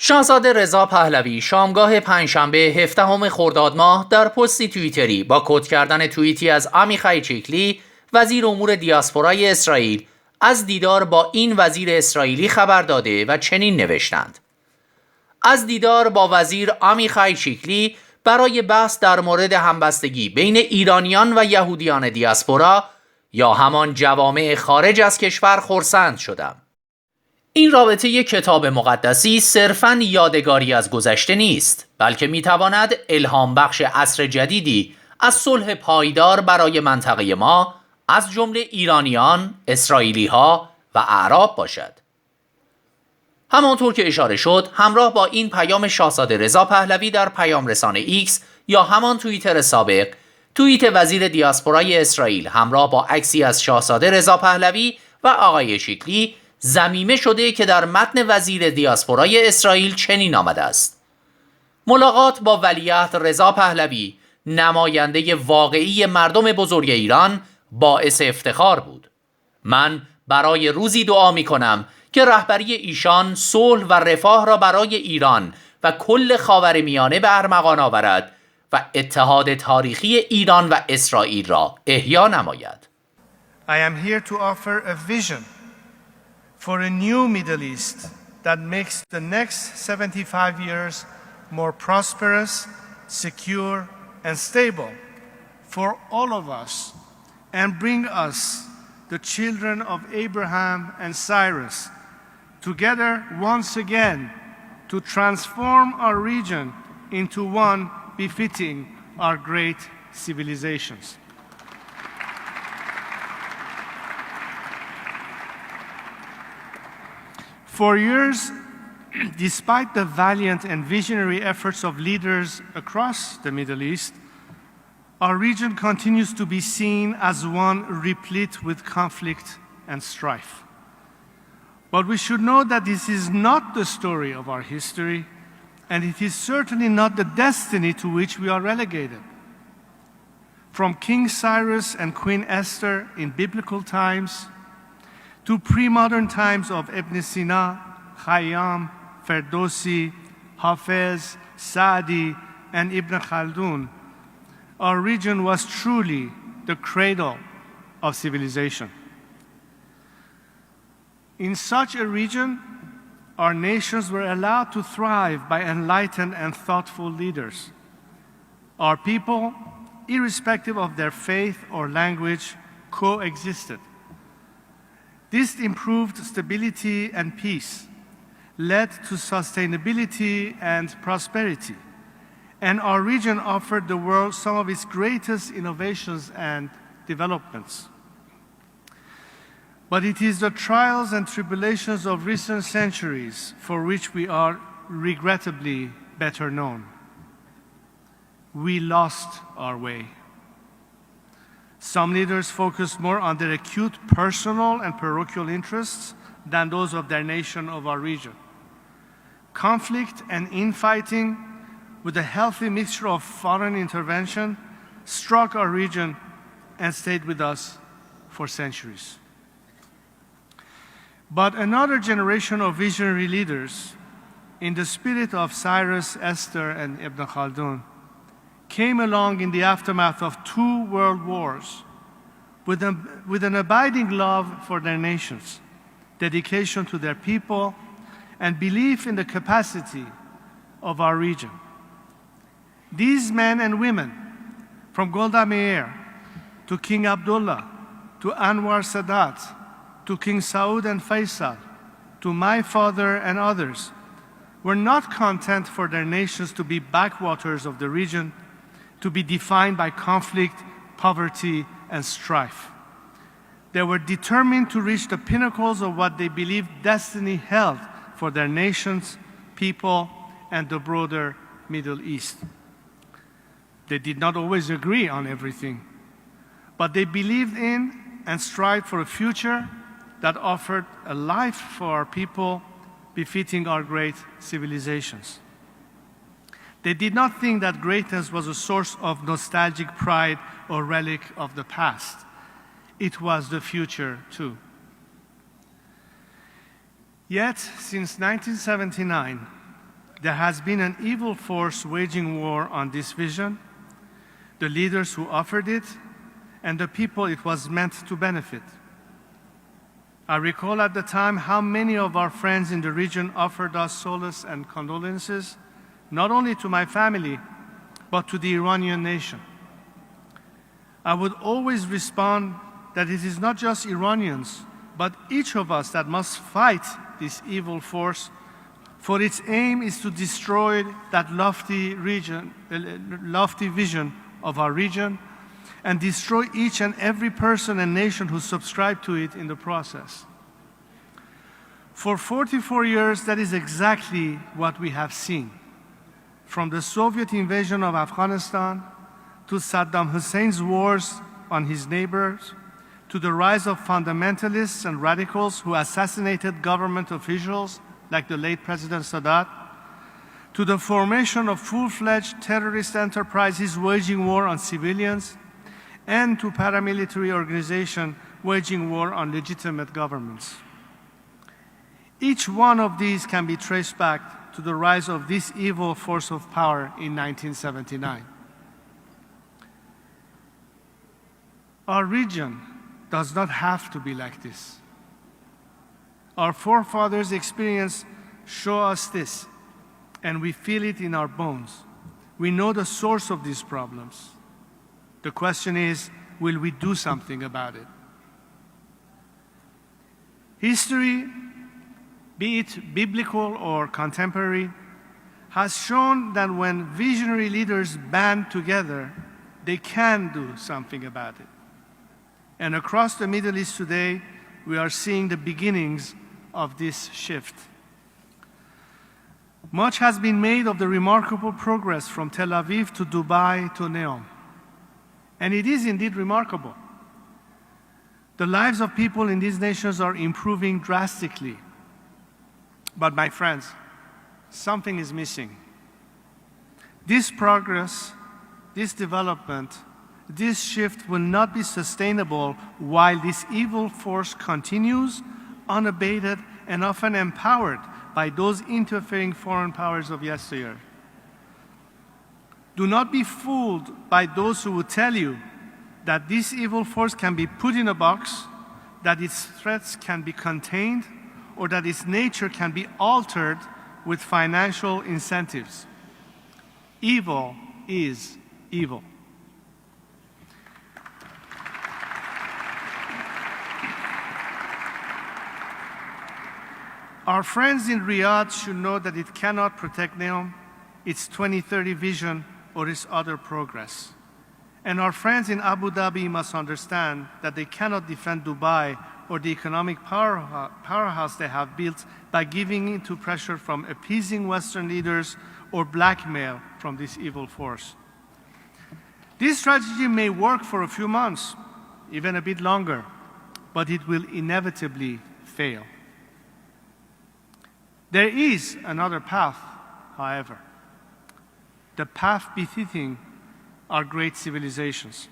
شاهزاده رضا پهلوی شامگاه پنجشنبه 17 خرداد ماه در پستی توئیتری با کد کردن توئیتی از آمیخای چیکلی وزیر امور دیاسپورای اسرائیل از دیدار با این وزیر اسرائیلی خبر داده و چنین نوشتند: از دیدار با وزیر آمیخای چیکلی برای بحث در مورد همبستگی بین ایرانیان و یهودیان دیاسپورا یا همان جوامع خارج از کشور خرسند شدم. این رابطه یک کتاب مقدسی صرفاً یادگاری از گذشته نیست، بلکه میتواند الهام بخش عصر جدیدی از صلح پایدار برای منطقه ما از جمله ایرانیان، اسرائیلی ها و اعراب باشد. همانطور که اشاره شد، همراه با این پیام شاهزاده رضا پهلوی در پیام رسان ایکس یا همان توییتر سابق، توییت وزیر دیاسپورای اسرائیل همراه با عکسی از شاهزاده رضا پهلوی و آقای چیکلی ضمیمه شده که در متن وزیر دیاسپورای اسرائیل چنین آمده است: ملاقات با ولیعهد رضا پهلوی، نماینده واقعی مردم بزرگ ایران، باعث افتخار بود. من برای روزی دعا می کنم که رهبری ایشان صلح و رفاه را برای ایران و کل خاورمیانه به ارمغان آورد و اتحاد تاریخی ایران و اسرائیل را احیا نماید. I am here to offer a vision for a new Middle East that makes the next 75 years more prosperous, secure, and stable for all of us, and bring us, the children of Abraham and Cyrus, together once again to transform our region into one befitting our great civilizations. For years, despite the valiant and visionary efforts of leaders across the Middle East, our region continues to be seen as one replete with conflict and strife. But we should know that this is not the story of our history, and it is certainly not the destiny to which we are relegated. From King Cyrus and Queen Esther in biblical times, to pre-modern times of Ibn Sina, Khayyam, Ferdowsi, Hafez, Saadi, and Ibn Khaldun, our region was truly the cradle of civilization. In such a region, our nations were allowed to thrive by enlightened and thoughtful leaders. Our people, irrespective of their faith or language, coexisted. This improved stability and peace, led to sustainability and prosperity, and our region offered the world some of its greatest innovations and developments. But it is the trials and tribulations of recent centuries for which we are regrettably better known. We lost our way. Some leaders focused more on their acute personal and parochial interests than those of their nation of our region. Conflict and infighting, with a healthy mixture of foreign intervention, struck our region and stayed with us for centuries. But another generation of visionary leaders, in the spirit of Cyrus, Esther, and Ibn Khaldun, came along in the aftermath of 2 world wars with an abiding love for their nations, dedication to their people, and belief in the capacity of our region. These men and women, from Golda Meir to King Abdullah, to Anwar Sadat, to King Saud and Faisal, to my father and others, were not content for their nations to be backwaters of the region, to be defined by conflict, poverty, and strife. They were determined to reach the pinnacles of what they believed destiny held for their nations, people, and the broader Middle East. They did not always agree on everything, but they believed in and strived for a future that offered a life for our people befitting our great civilizations. They did not think that greatness was a source of nostalgic pride or relic of the past. It was the future too. Yet, since 1979, there has been an evil force waging war on this vision, the leaders who offered it, and the people it was meant to benefit. I recall at the time how many of our friends in the region offered us solace and condolences, not only to my family, but to the Iranian nation. I would always respond that it is not just Iranians, but each of us that must fight this evil force, for its aim is to destroy that lofty vision of our region and destroy each and every person and nation who subscribe to it in the process. For 44 years, that is exactly what we have seen. From the Soviet invasion of Afghanistan to Saddam Hussein's wars on his neighbors, to the rise of fundamentalists and radicals who assassinated government officials like the late President Sadat, to the formation of full-fledged terrorist enterprises waging war on civilians, and to paramilitary organizations waging war on legitimate governments. Each one of these can be traced back to the rise of this evil force of power in 1979. Our region does not have to be like this. Our forefathers' experience show us this, and we feel it in our bones. We know the source of these problems. The question is, will we do something about it? History, be it biblical or contemporary, has shown that when visionary leaders band together, they can do something about it. And across the Middle East today, we are seeing the beginnings of this shift. Much has been made of the remarkable progress from Tel Aviv to Dubai to Neom. And it is indeed remarkable. The lives of people in these nations are improving drastically. But my friends, something is missing. This progress, this development, this shift will not be sustainable while this evil force continues unabated and often empowered by those interfering foreign powers of yesteryear. Do not be fooled by those who will tell you that this evil force can be put in a box, that its threats can be contained, or that its nature can be altered with financial incentives. Evil is evil. Our friends in Riyadh should know that it cannot protect Neom, its 2030 vision, or its other progress. And our friends in Abu Dhabi must understand that they cannot defend Dubai or the economic powerhouse they have built by giving in to pressure from appeasing Western leaders or blackmail from this evil force. This strategy may work for a few months, even a bit longer, but it will inevitably fail. There is another path, however, the path befitting our great civilizations.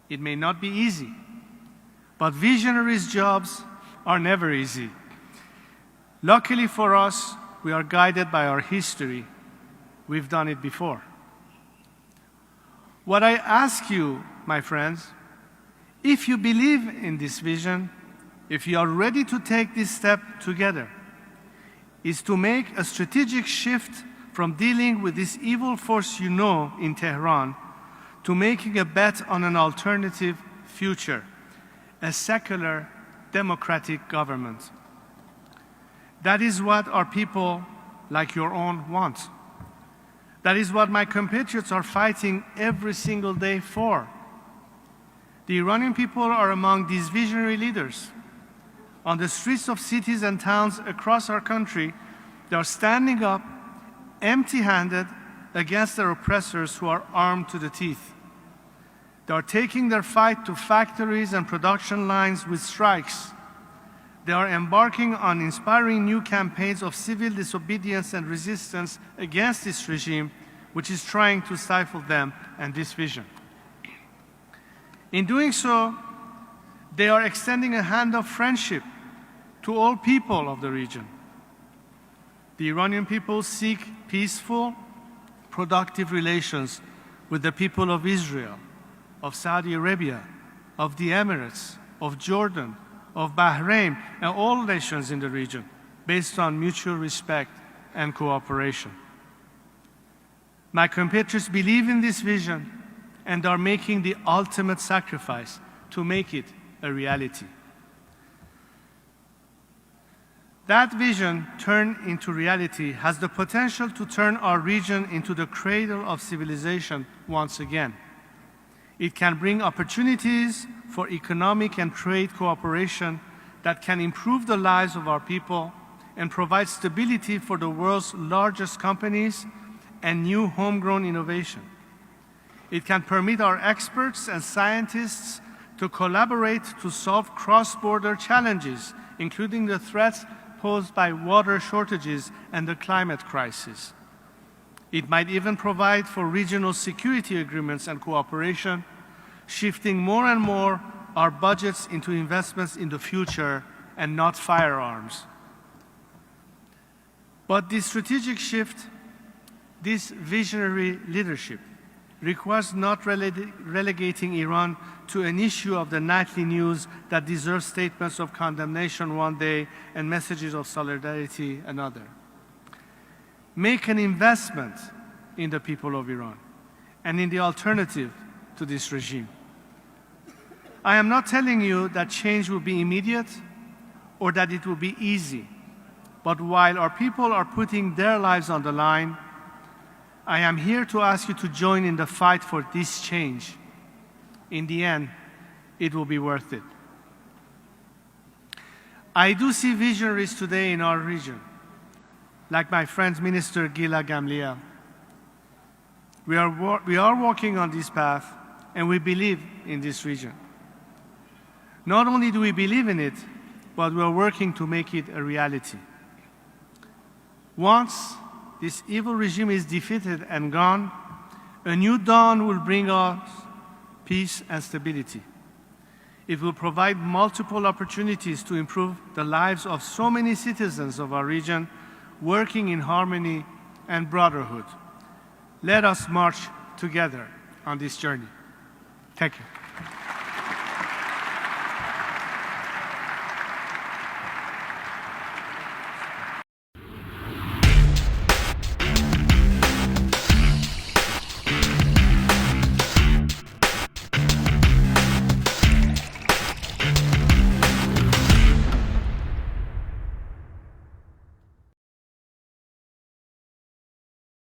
It may not be easy, but visionaries' jobs are never easy. Luckily for us, we are guided by our history. We've done it before. What I ask you, my friends, if you believe in this vision, if you are ready to take this step together, is to make a strategic shift from dealing with this evil force you know in Tehran to making a bet on an alternative future, a secular, democratic government. That is what our people, like your own, want. That is what my compatriots are fighting every single day for. The Iranian people are among these visionary leaders. On the streets of cities and towns across our country, they are standing up empty-handed against their oppressors who are armed to the teeth. They are taking their fight to factories and production lines with strikes. They are embarking on inspiring new campaigns of civil disobedience and resistance against this regime, which is trying to stifle them and this vision. In doing so, they are extending a hand of friendship to all people of the region. The Iranian people seek peaceful, productive relations with the people of Israel, of Saudi Arabia, of the Emirates, of Jordan, of Bahrain, and all nations in the region, based on mutual respect and cooperation. My compatriots believe in this vision and are making the ultimate sacrifice to make it a reality. That vision, turned into reality, has the potential to turn our region into the cradle of civilization once again. It can bring opportunities for economic and trade cooperation that can improve the lives of our people and provide stability for the world's largest companies and new homegrown innovation. It can permit our experts and scientists to collaborate to solve cross-border challenges, including the threats posed by water shortages and the climate crisis. It might even provide for regional security agreements and cooperation, shifting more and more our budgets into investments in the future and not firearms. But this strategic shift, this visionary leadership, requires not relegating Iran to an issue of the nightly news that deserves statements of condemnation one day and messages of solidarity another. Make an investment in the people of Iran and in the alternative to this regime. I am not telling you that change will be immediate or that it will be easy, but while our people are putting their lives on the line, I am here to ask you to join in the fight for this change. In the end, it will be worth it. I do see visionaries today in our region, like my friend Minister Gila Gamliel. We are walking on this path, and we believe in this region. Not only do we believe in it, but we are working to make it a reality. Once this evil regime is defeated and gone, a new dawn will bring us peace and stability. It will provide multiple opportunities to improve the lives of so many citizens of our region, working in harmony and brotherhood. Let us march together on this journey. Thank you.